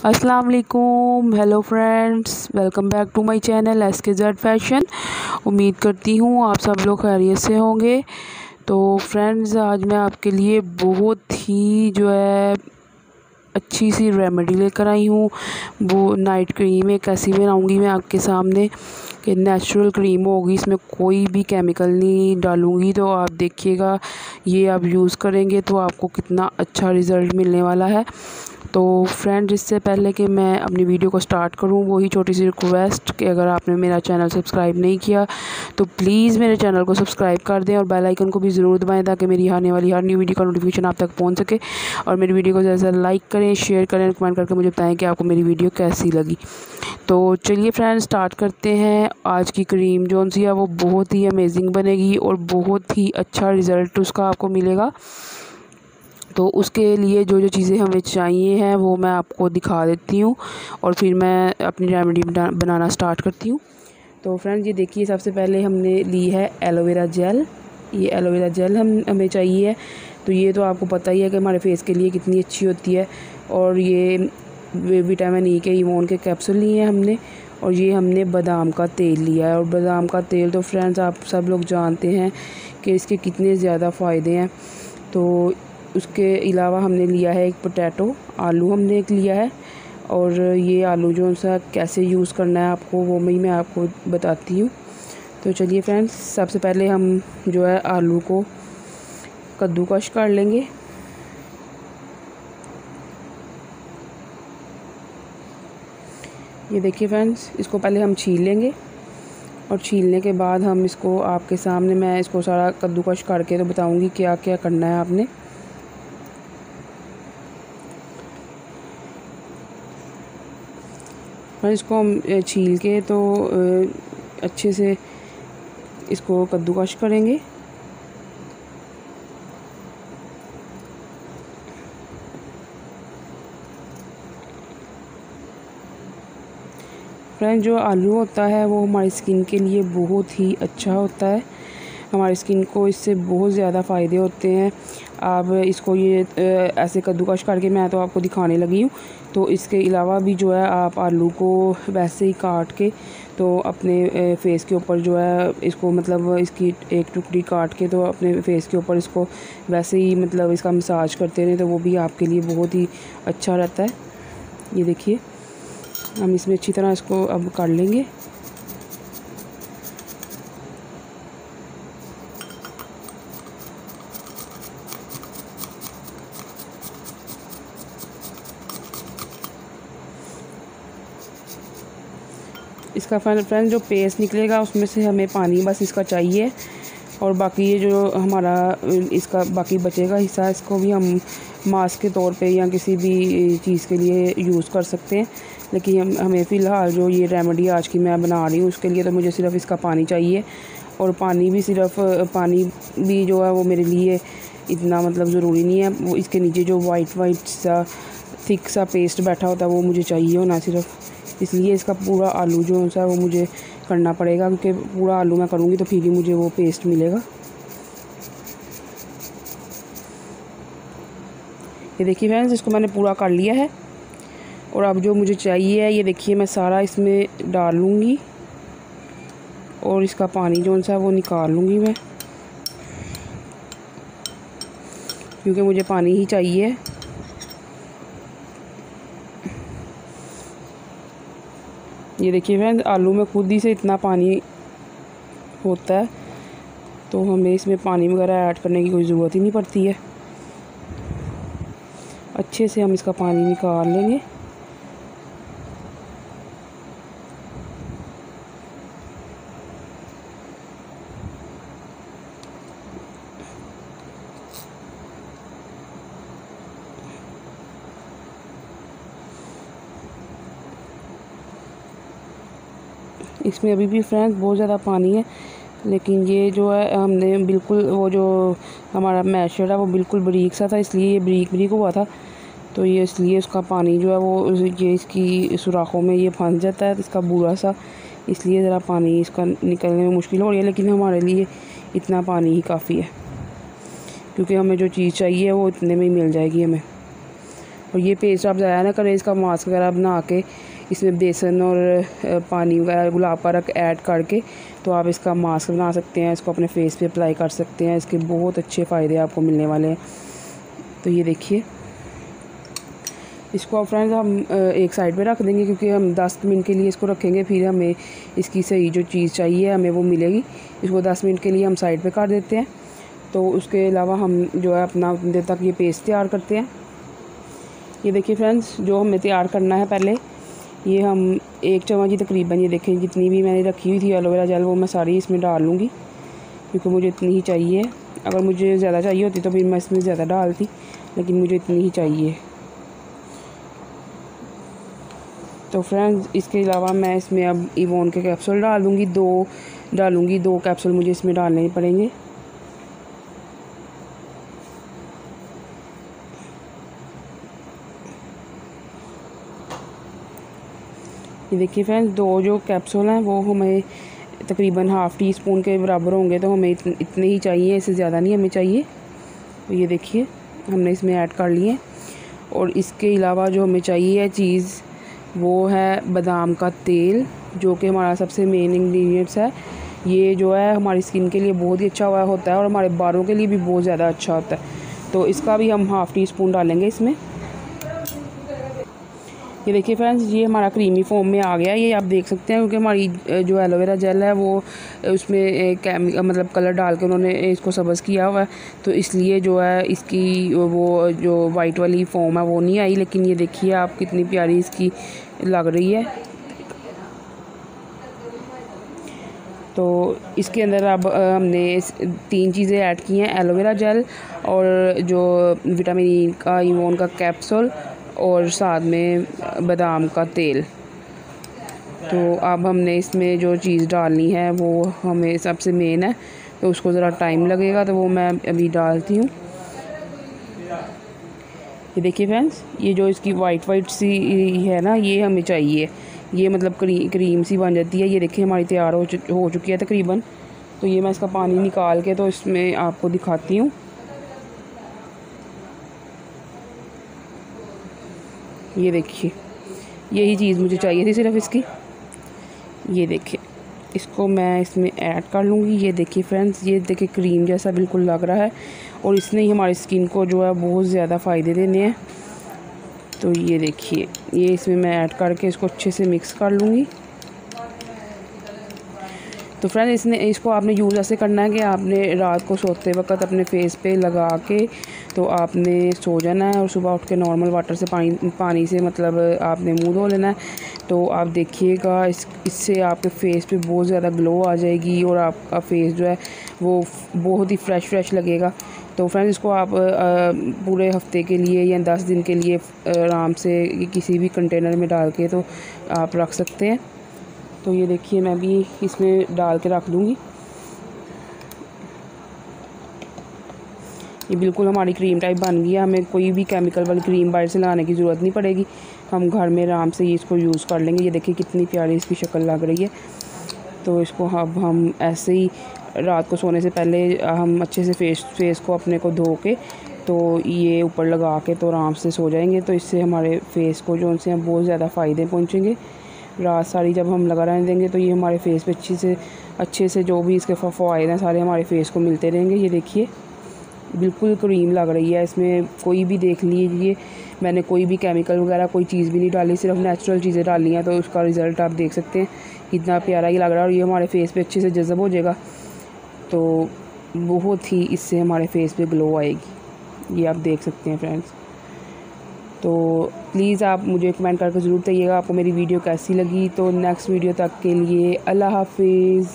अस्सलाम वालेकुम, hello friends, welcome back to my channel SKZ fashion. उम्मीद करती हूँ आप सब लोग खैरियत से होंगे। तो फ्रेंड्स, आज मैं आपके लिए बहुत ही अच्छी सी रेमेडी लेकर आई हूँ। वो नाइट क्रीम एक ऐसी बनाऊँगी मैं आपके सामने कि नेचुरल क्रीम होगी, इसमें कोई भी केमिकल नहीं डालूँगी। तो आप देखिएगा, ये आप यूज़ करेंगे तो आपको कितना अच्छा रिज़ल्ट मिलने वाला है। तो फ्रेंड, इससे पहले कि मैं अपनी वीडियो को स्टार्ट करूं, वही छोटी सी रिक्वेस्ट कि अगर आपने मेरा चैनल सब्सक्राइब नहीं किया तो प्लीज़ मेरे चैनल को सब्सक्राइब कर दें और बेल आइकन को भी ज़रूर दबाएं ताकि मेरी आने वाली हर न्यू वीडियो का नोटिफिकेशन आप तक पहुंच सके। और मेरी वीडियो को ज़्यादा लाइक करें, शेयर करें, कमेंट करके मुझे बताएं कि आपको मेरी वीडियो कैसी लगी। तो चलिए फ्रेंड्स, स्टार्ट करते हैं। आज की क्रीम जो सी है वो बहुत ही अमेजिंग बनेगी और बहुत ही अच्छा रिज़ल्ट उसका आपको मिलेगा। तो उसके लिए जो जो चीज़ें हमें चाहिए हैं वो मैं आपको दिखा देती हूँ और फिर मैं अपनी रेमेडी बनाना स्टार्ट करती हूँ। तो फ्रेंड्स, ये देखिए, सबसे पहले हमने ली है एलोवेरा जेल। ये एलोवेरा जेल हमें चाहिए। तो ये तो आपको पता ही है कि हमारे फेस के लिए कितनी अच्छी होती है। और ये विटामिन ई के इमोन के कैप्सूल लिए हैं हमने। और ये हमने बादाम का तेल लिया है। और बादाम का तेल तो फ्रेंड्स आप सब लोग जानते हैं कि इसके कितने ज़्यादा फ़ायदे हैं। तो उसके अलावा हमने लिया है एक पोटैटो, आलू हमने एक लिया है। और ये आलू जो सा कैसे यूज़ करना है आपको वो मैं आपको बताती हूँ। तो चलिए फ्रेंड्स, सबसे पहले हम जो है आलू को कद्दूकश कर लेंगे। ये देखिए फ्रेंड्स, इसको पहले हम छील लेंगे और छीलने के बाद हम इसको आपके सामने मैं इसको सारा कद्दूकश करके तो बताऊँगी क्या क्या करना है आपने। और इसको हम छील के तो अच्छे से इसको कद्दूकश करेंगे। फ्रेंड, जो आलू होता है वो हमारी स्किन के लिए बहुत ही अच्छा होता है। हमारी स्किन को इससे बहुत ज़्यादा फ़ायदे होते हैं। आप इसको ये ऐसे कद्दूकश करके मैं तो आपको दिखाने लगी हूँ। तो इसके अलावा भी जो है आप आलू को वैसे ही काट के तो अपने फेस के ऊपर जो है इसको मतलब इसकी एक टुकड़ी काट के तो अपने फेस के ऊपर इसको वैसे ही मतलब इसका मसाज करते रहें तो वो भी आपके लिए बहुत ही अच्छा रहता है। ये देखिए, हम इसमें अच्छी तरह इसको अब कर लेंगे। इसका फ्रेंड जो पेस्ट निकलेगा उसमें से हमें पानी बस इसका चाहिए। और बाकी ये जो हमारा इसका बाकी बचेगा हिस्सा, इसको भी हम मास्क के तौर पे या किसी भी चीज़ के लिए यूज़ कर सकते हैं। लेकिन हमें फ़िलहाल जो ये रेमेडी आज की मैं बना रही हूँ उसके लिए तो मुझे सिर्फ़ इसका पानी चाहिए। और पानी भी जो है वो मेरे लिए इतना मतलब ज़रूरी नहीं है। वो इसके नीचे जो वाइट सा थिक सा पेस्ट बैठा होता है वो मुझे चाहिए होना सिर्फ। इसलिए इसका पूरा आलू जो है वो मुझे करना पड़ेगा, क्योंकि पूरा आलू मैं करूँगी तो फिर ही मुझे वो पेस्ट मिलेगा। ये देखिए फ्रेंड्स, इसको मैंने पूरा कर लिया है। और अब जो मुझे चाहिए है ये देखिए, मैं सारा इसमें डाल लूँगी और इसका पानी जो सा वो निकाल लूँगी मैं, क्योंकि मुझे पानी ही चाहिए। ये देखिए फ्रेंड्स, आलू में खुद ही से इतना पानी होता है तो हमें इसमें पानी वगैरह ऐड करने की कोई ज़रूरत ही नहीं पड़ती है। अच्छे से हम इसका पानी निकाल लेंगे। इसमें अभी भी फ्रेंड्स बहुत ज़्यादा पानी है, लेकिन ये जो है हमने बिल्कुल वो जो हमारा मैशर है वो बिल्कुल बारीक सा था, इसलिए ये बारीक हुआ था। तो ये इसलिए उसका पानी जो है वो ये इसकी सुराखों में ये फंस जाता है, इसका बुरा सा, इसलिए ज़रा पानी इसका निकलने में मुश्किल हो रही है। लेकिन हमारे लिए इतना पानी ही काफ़ी है, क्योंकि हमें जो चीज़ चाहिए वो इतने में ही मिल जाएगी हमें। और ये पेस्ट आप ज़ाया ना करें, इसका मास्क वगैरह बना के इसमें बेसन और पानी वगैरह गुलाब का रख ऐड करके तो आप इसका मास्क बना सकते हैं, इसको अपने फेस पे अप्लाई कर सकते हैं। इसके बहुत अच्छे फ़ायदे आपको मिलने वाले हैं। तो ये देखिए, इसको फ्रेंड्स हम एक साइड पे रख देंगे क्योंकि हम 10 मिनट के लिए इसको रखेंगे, फिर हमें इसकी सही जो चीज़ चाहिए हमें वो मिलेगी। इसको 10 मिनट के लिए हम साइड पे कर देते हैं। तो उसके अलावा हम जो है अपना उतनी देर तक ये पेस्ट तैयार करते हैं। ये देखिए फ्रेंड्स, जो हमें तैयार करना है पहले, ये हम 1 चम्मच ही तकरीबन, ये देखें जितनी भी मैंने रखी हुई थी एलोवेरा जेल वो मैं सारी इसमें डाल लूँगी क्योंकि मुझे इतनी ही चाहिए। अगर मुझे ज़्यादा चाहिए होती तो फिर मैं इसमें ज़्यादा डालती, लेकिन मुझे इतनी ही चाहिए। तो फ्रेंड्स, इसके अलावा मैं इसमें अब इवोन के कैप्सूल डालूँगी, 2 कैप्सूल मुझे इसमें डालने पड़ेंगे। ये देखिए फ्रेंड्स, 2 जो कैप्सूल हैं वो हमें तकरीबन ½ टीस्पून के बराबर होंगे, तो हमें इतने ही चाहिए, इससे ज़्यादा नहीं हमें चाहिए। तो ये देखिए हमने इसमें ऐड कर लिए। और इसके अलावा जो हमें चाहिए चीज़ वो है बादाम का तेल, जो कि हमारा सबसे मेन इंग्रेडिएंट्स है। ये जो है हमारी स्किन के लिए बहुत ही अच्छा हुआ होता है और हमारे बालों के लिए भी बहुत ज़्यादा अच्छा होता है। तो इसका भी हम ½ टीस्पून डालेंगे इसमें। ये देखिए फ्रेंड्स, ये हमारा क्रीमी फॉर्म में आ गया है, ये आप देख सकते हैं क्योंकि हमारी जो एलोवेरा जेल है वो उसमें मतलब कलर डाल के उन्होंने इसको सब्ज़ किया हुआ है, तो इसलिए जो है इसकी वो जो वाइट वाली फॉर्म है वो नहीं आई। लेकिन ये देखिए आप कितनी प्यारी इसकी लग रही है। तो इसके अंदर अब हमने 3 चीज़ें ऐड की हैं, एलोवेरा जेल और जो विटामिन ई का इवोन का कैप्सूल और साथ में बादाम का तेल। तो अब हमने इसमें जो चीज़ डालनी है वो हमें सबसे मेन है, तो उसको ज़रा टाइम लगेगा, तो वो मैं अभी डालती हूँ। ये देखिए फ्रेंड्स, ये जो इसकी वाइट सी है ना, ये हमें चाहिए, ये मतलब क्रीम सी बन जाती है। ये देखिए हमारी तैयार हो चुकी है तकरीबन। तो ये मैं इसका पानी निकाल के तो इसमें आपको दिखाती हूँ। ये देखिए, यही चीज़ मुझे चाहिए थी सिर्फ इसकी। ये देखिए, इसको मैं इसमें ऐड कर लूँगी। ये देखिए फ्रेंड्स, ये देखिए क्रीम जैसा बिल्कुल लग रहा है और इसने ही हमारी स्किन को जो है बहुत ज़्यादा फ़ायदे देने हैं। तो ये देखिए, ये इसमें मैं ऐड करके इसको अच्छे से मिक्स कर लूँगी। तो फ्रेंड्स, इसको आपने यूज़ ऐसे करना है कि आपने रात को सोते वक्त अपने फेस पे लगा के तो आपने सो जाना है और सुबह उठ के नॉर्मल वाटर से पानी से मतलब आपने मुंह धो लेना है। तो आप देखिएगा इससे आपके फेस पे बहुत ज़्यादा ग्लो आ जाएगी और आपका फेस जो है वो बहुत ही फ्रेश लगेगा। तो फ्रेंड्स, इसको आप पूरे हफ्ते के लिए या 10 दिन के लिए आराम से किसी भी कंटेनर में डाल के तो आप रख सकते हैं। तो ये देखिए, मैं भी इसमें डाल के रख दूँगी। ये बिल्कुल हमारी क्रीम टाइप बन गई है, हमें कोई भी केमिकल वाली क्रीम बाहर से लाने की ज़रूरत नहीं पड़ेगी, हम घर में आराम से इसको यूज़ कर लेंगे। ये देखिए कितनी प्यारी इसकी शक्ल लग रही है। तो इसको अब हम ऐसे ही रात को सोने से पहले हम अच्छे से फेस को अपने को धो के तो ये ऊपर लगा के तो आराम से सो जाएंगे। तो इससे हमारे फेस को जो उनसे बहुत ज़्यादा फ़ायदे पहुँचेंगे। रात सारी जब हम लगा रहने देंगे तो ये हमारे फेस पे अच्छे से जो भी इसके फ़ायदे हैं सारे हमारे फेस को मिलते रहेंगे। ये देखिए बिल्कुल क्रीम लग रही है, इसमें कोई भी देख लीजिए, मैंने कोई भी केमिकल वगैरह कोई चीज़ भी नहीं डाली, सिर्फ नेचुरल चीज़ें डाली हैं। तो उसका रिज़ल्ट आप देख सकते हैं कितना प्यारा ही लग रहा है और ये हमारे फेस पे अच्छे से जज़ब हो जाएगा। तो बहुत ही इससे हमारे फेस पे ग्लो आएगी, ये आप देख सकते हैं फ्रेंड्स। तो प्लीज़ आप मुझे कमेंट करके ज़रूर बताइएगा आपको मेरी वीडियो कैसी लगी। तो नेक्स्ट वीडियो तक के लिए अल्लाह हाफिज़।